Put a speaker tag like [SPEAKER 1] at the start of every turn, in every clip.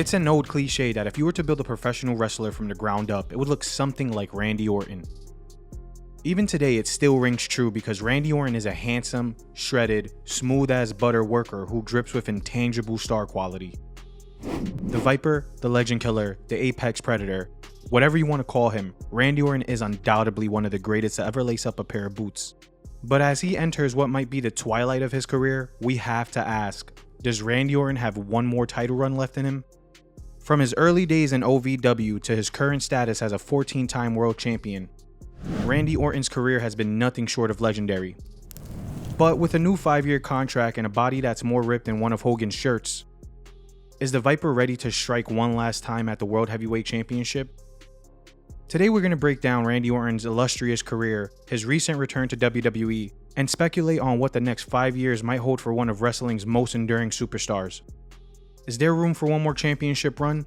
[SPEAKER 1] It's an old cliche that if you were to build a professional wrestler from the ground up, it would look something like Randy Orton. Even today, it still rings true because Randy Orton is a handsome, shredded, smooth as butter worker who drips with intangible star quality. The Viper, the Legend Killer, the Apex Predator, whatever you want to call him, Randy Orton is undoubtedly one of the greatest to ever lace up a pair of boots. But as he enters what might be the twilight of his career, we have to ask, does Randy Orton have one more title run left in him? From his early days in OVW to his current status as a 14-time world champion, Randy Orton's career has been nothing short of legendary. But with a new 5-year contract and a body that's more ripped than one of Hogan's shirts, is the Viper ready to strike one last time at the World Heavyweight Championship? Today we're going to break down Randy Orton's illustrious career, his recent return to WWE, and speculate on what the next 5 years might hold for one of wrestling's most enduring superstars. Is there room for one more championship run?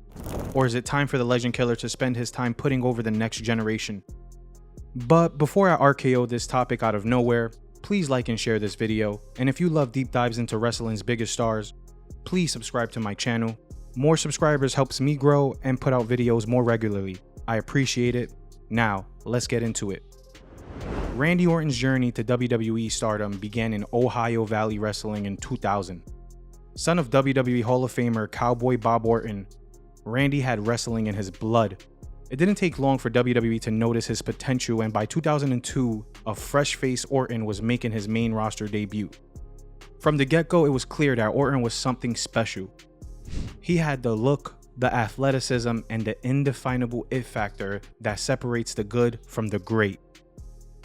[SPEAKER 1] Or is it time for the Legend Killer to spend his time putting over the next generation? But before I RKO this topic out of nowhere, please like and share this video, and if you love deep dives into wrestling's biggest stars, please subscribe to my channel. More subscribers helps me grow and put out videos more regularly. I appreciate it. Now, let's get into it. Randy Orton's journey to WWE stardom began in Ohio Valley Wrestling in 2000. Son of WWE Hall of Famer Cowboy Bob Orton, Randy had wrestling in his blood. It didn't take long for WWE to notice his potential, and by 2002, a fresh-faced Orton was making his main roster debut. From the get-go, it was clear that Orton was something special. He had the look, the athleticism, and the indefinable it factor that separates the good from the great.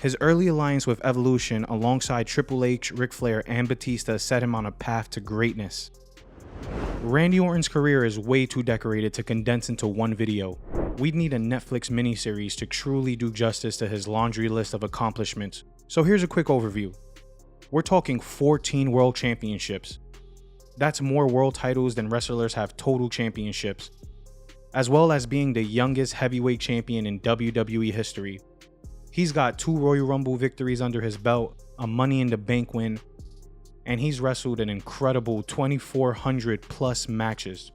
[SPEAKER 1] His early alliance with Evolution alongside Triple H, Ric Flair, and Batista set him on a path to greatness. Randy Orton's career is way too decorated to condense into one video. We'd need a Netflix miniseries to truly do justice to his laundry list of accomplishments, so here's a quick overview. We're talking 14 world championships. That's more world titles than wrestlers have total championships, as well as being the youngest heavyweight champion in WWE history. He's got 2 Royal Rumble victories under his belt, a Money in the Bank win, and he's wrestled an incredible 2,400 plus matches.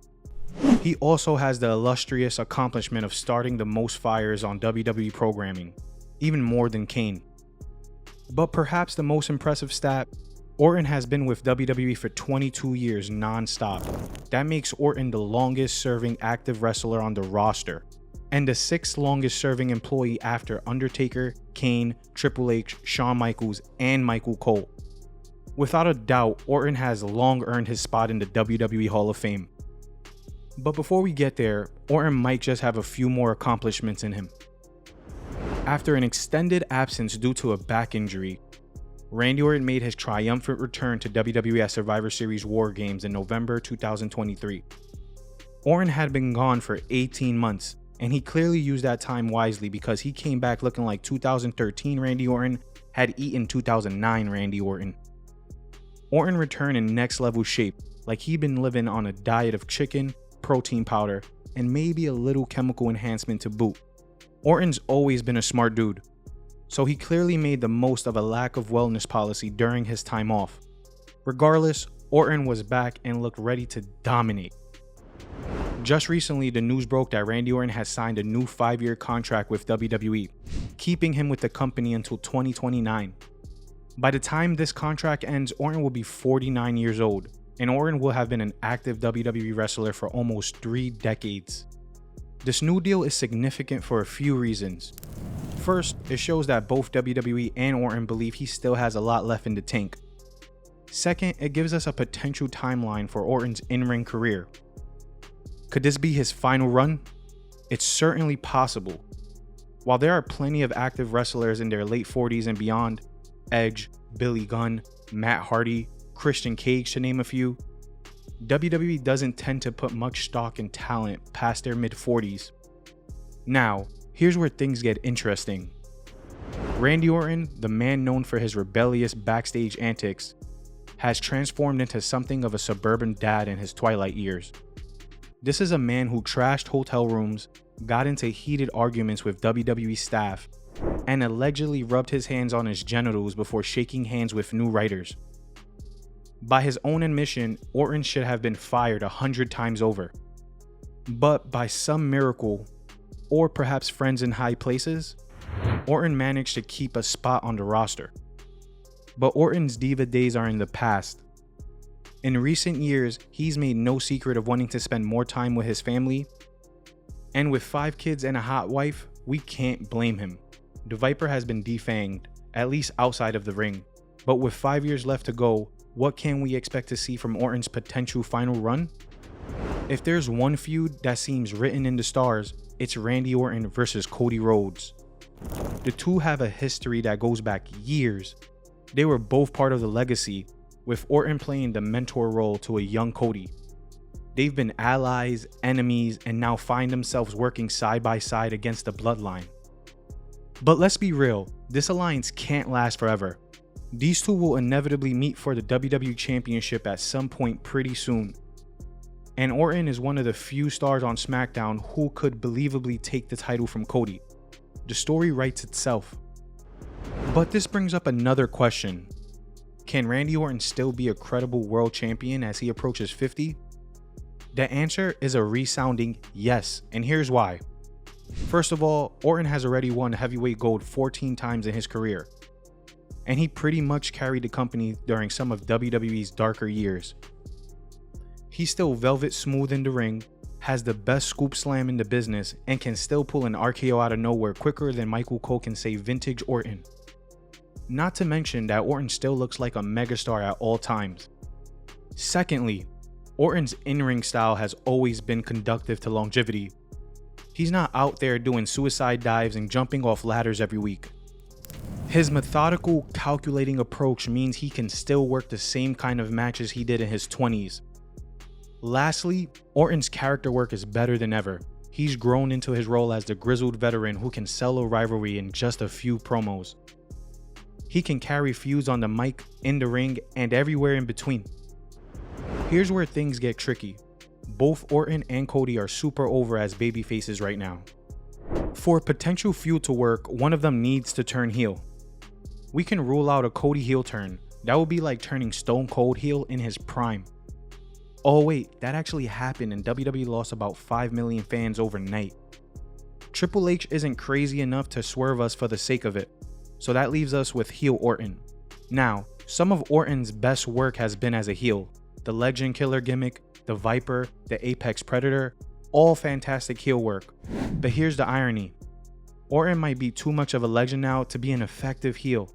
[SPEAKER 1] He also has the illustrious accomplishment of starting the most fires on WWE programming, even more than Kane. But perhaps the most impressive stat, Orton has been with WWE for 22 years non-stop. That makes Orton the longest serving active wrestler on the roster, and the 6th longest serving employee after Undertaker, Kane, Triple H, Shawn Michaels, and Michael Cole. Without a doubt, Orton has long earned his spot in the WWE Hall of Fame. But before we get there, Orton might just have a few more accomplishments in him. After an extended absence due to a back injury, Randy Orton made his triumphant return to WWE at Survivor Series War Games in November 2023. Orton had been gone for 18 months, and he clearly used that time wisely because he came back looking like 2013 Randy Orton had eaten 2009 Randy Orton. Orton returned in next level shape, like he'd been living on a diet of chicken, protein powder, and maybe a little chemical enhancement to boot. Orton's always been a smart dude, so he clearly made the most of a lack of wellness policy during his time off. Regardless, Orton was back and looked ready to dominate. Just recently, the news broke that Randy Orton has signed a new 5-year contract with WWE, keeping him with the company until 2029. By the time this contract ends, Orton will be 49 years old, and Orton will have been an active WWE wrestler for almost 3 decades. This new deal is significant for a few reasons. First, it shows that both WWE and Orton believe he still has a lot left in the tank. Second, it gives us a potential timeline for Orton's in-ring career. Could this be his final run? It's certainly possible. While there are plenty of active wrestlers in their late 40s and beyond, Edge, Billy Gunn, Matt Hardy, Christian Cage to name a few, WWE doesn't tend to put much stock in talent past their mid-40s. Now, here's where things get interesting. Randy Orton, the man known for his rebellious backstage antics, has transformed into something of a suburban dad in his twilight years. This is a man who trashed hotel rooms, got into heated arguments with WWE staff, and allegedly rubbed his hands on his genitals before shaking hands with new writers. By his own admission, Orton should have been fired 100 times over. But by some miracle, or perhaps friends in high places, Orton managed to keep a spot on the roster. But Orton's diva days are in the past. In recent years, he's made no secret of wanting to spend more time with his family, and with 5 kids and a hot wife, we can't blame him. The Viper has been defanged, at least outside of the ring. But with 5 years left to go, what can we expect to see from Orton's potential final run? If there's one feud that seems written in the stars, it's Randy Orton versus Cody Rhodes. The two have a history that goes back years. They were both part of the legacy, with Orton playing the mentor role to a young Cody. They've been allies, enemies, and now find themselves working side by side against the bloodline. But let's be real, this alliance can't last forever. These two will inevitably meet for the WWE Championship at some point pretty soon. And Orton is one of the few stars on SmackDown who could believably take the title from Cody. The story writes itself. But this brings up another question. Can Randy Orton still be a credible world champion as he approaches 50? The answer is a resounding yes, and here's why. First of all, Orton has already won heavyweight gold 14 times in his career, and he pretty much carried the company during some of WWE's darker years. He's still velvet smooth in the ring, has the best scoop slam in the business, and can still pull an RKO out of nowhere quicker than Michael Cole can say vintage Orton. Not to mention that Orton still looks like a megastar at all times. Secondly, Orton's in-ring style has always been conducive to longevity. He's not out there doing suicide dives and jumping off ladders every week. His methodical, calculating approach means he can still work the same kind of matches he did in his 20s. Lastly, Orton's character work is better than ever. He's grown into his role as the grizzled veteran who can sell a rivalry in just a few promos. He can carry feuds on the mic, in the ring, and everywhere in between. Here's where things get tricky. Both Orton and Cody are super over as babyfaces right now. For a potential feud to work, one of them needs to turn heel. We can rule out a Cody heel turn. That would be like turning Stone Cold heel in his prime. Oh wait, that actually happened and WWE lost about 5 million fans overnight. Triple H isn't crazy enough to swerve us for the sake of it, so that leaves us with heel Orton. Now, some of Orton's best work has been as a heel. The Legend Killer gimmick, the Viper, the Apex Predator, all fantastic heel work. But here's the irony. Orton might be too much of a legend now to be an effective heel.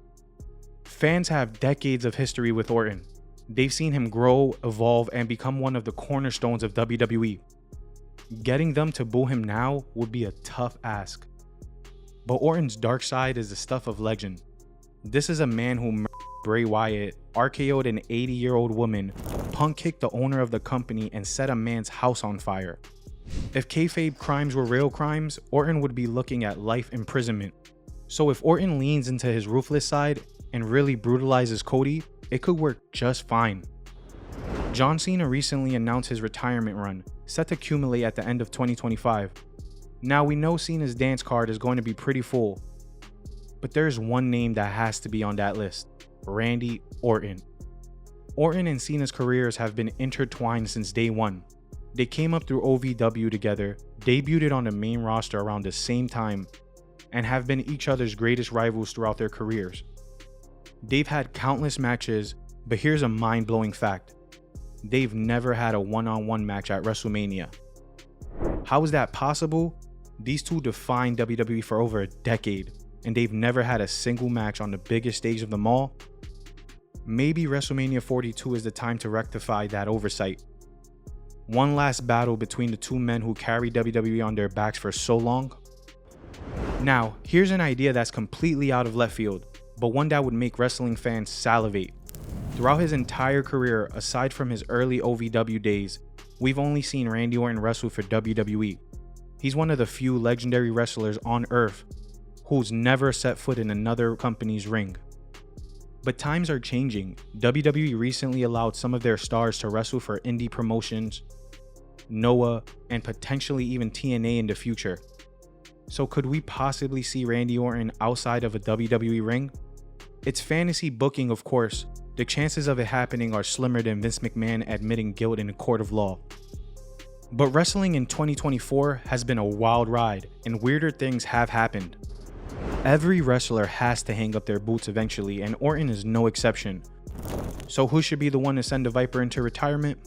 [SPEAKER 1] Fans have decades of history with Orton. They've seen him grow, evolve, and become one of the cornerstones of WWE. Getting them to boo him now would be a tough ask. But Orton's dark side is the stuff of legend. This is a man who murdered Bray Wyatt, RKO'd an 80-year-old woman, punk-kicked the owner of the company, and set a man's house on fire. If kayfabe crimes were real crimes, Orton would be looking at life imprisonment. So if Orton leans into his ruthless side and really brutalizes Cody, it could work just fine. John Cena recently announced his retirement run, set to accumulate at the end of 2025. Now we know Cena's dance card is going to be pretty full, but there's one name that has to be on that list: Randy Orton. Orton and Cena's careers have been intertwined since day one. They came up through OVW together, debuted on the main roster around the same time, and have been each other's greatest rivals throughout their careers. They've had countless matches, but here's a mind-blowing fact. They've never had a one-on-one match at WrestleMania. How is that possible? These two defined WWE for over a decade, and they've never had a single match on the biggest stage of them all. Maybe WrestleMania 42 is the time to rectify that oversight. One last battle between the two men who carried WWE on their backs for so long. Now, here's an idea that's completely out of left field, but one that would make wrestling fans salivate. Throughout his entire career, aside from his early OVW days, we've only seen Randy Orton wrestle for WWE. He's one of the few legendary wrestlers on earth who's never set foot in another company's ring. But times are changing. WWE recently allowed some of their stars to wrestle for indie promotions, Noah, and potentially even TNA in the future. So could we possibly see Randy Orton outside of a WWE ring? It's fantasy booking, of course. The chances of it happening are slimmer than Vince McMahon admitting guilt in a court of law. But wrestling in 2024 has been a wild ride, and weirder things have happened. Every wrestler has to hang up their boots eventually, and Orton is no exception. So who should be the one to send the Viper into retirement?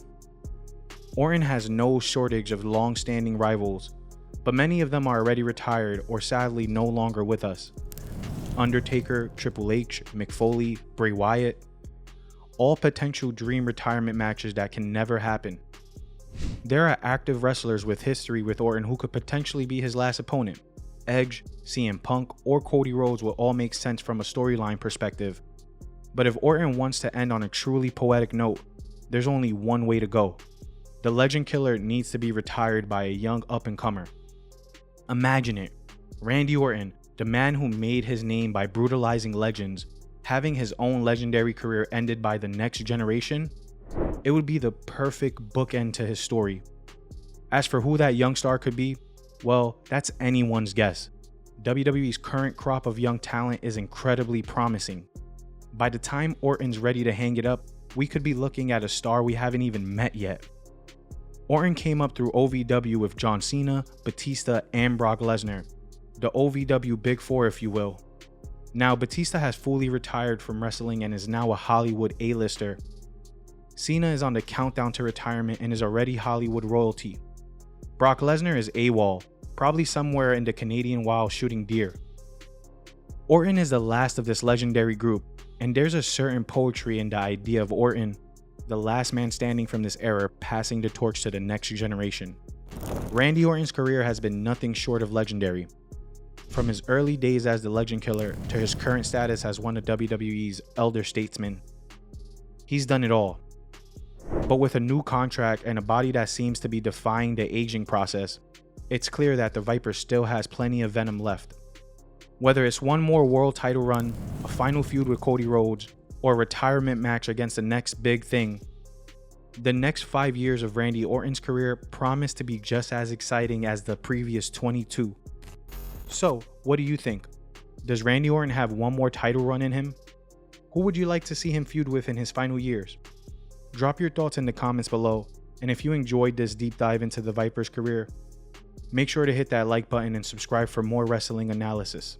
[SPEAKER 1] Orton has no shortage of long-standing rivals, but many of them are already retired or sadly no longer with us. Undertaker, Triple H, Mick Foley, Bray Wyatt, all potential dream retirement matches that can never happen. There are active wrestlers with history with Orton who could potentially be his last opponent. Edge, CM Punk, or Cody Rhodes will all make sense from a storyline perspective. But if Orton wants to end on a truly poetic note, there's only one way to go. The Legend Killer needs to be retired by a young up-and-comer. Imagine it, Randy Orton, the man who made his name by brutalizing legends, having his own legendary career ended by the next generation. It would be the perfect bookend to his story. As for who that young star could be, well, that's anyone's guess. WWE's current crop of young talent is incredibly promising. By the time Orton's ready to hang it up, we could be looking at a star we haven't even met yet. Orton came up through OVW with John Cena, Batista, and Brock Lesnar. The OVW Big Four, if you will. Now, Batista has fully retired from wrestling and is now a Hollywood A-lister. Cena is on the countdown to retirement and is already Hollywood royalty. Brock Lesnar is AWOL, probably somewhere in the Canadian Wild shooting deer. Orton is the last of this legendary group, and there's a certain poetry in the idea of Orton, the last man standing from this era, passing the torch to the next generation. Randy Orton's career has been nothing short of legendary. From his early days as the Legend Killer to his current status as one of WWE's elder statesmen. He's done it all. But with a new contract and a body that seems to be defying the aging process, it's clear that the Viper still has plenty of venom left. Whether it's one more world title run, a final feud with Cody Rhodes, or a retirement match against the next big thing, the next 5 years of Randy Orton's career promise to be just as exciting as the previous 22. So, what do you think? Does Randy Orton have one more title run in him? Who would you like to see him feud with in his final years? Drop your thoughts in the comments below, and if you enjoyed this deep dive into the Viper's career, make sure to hit that like button and subscribe for more wrestling analysis.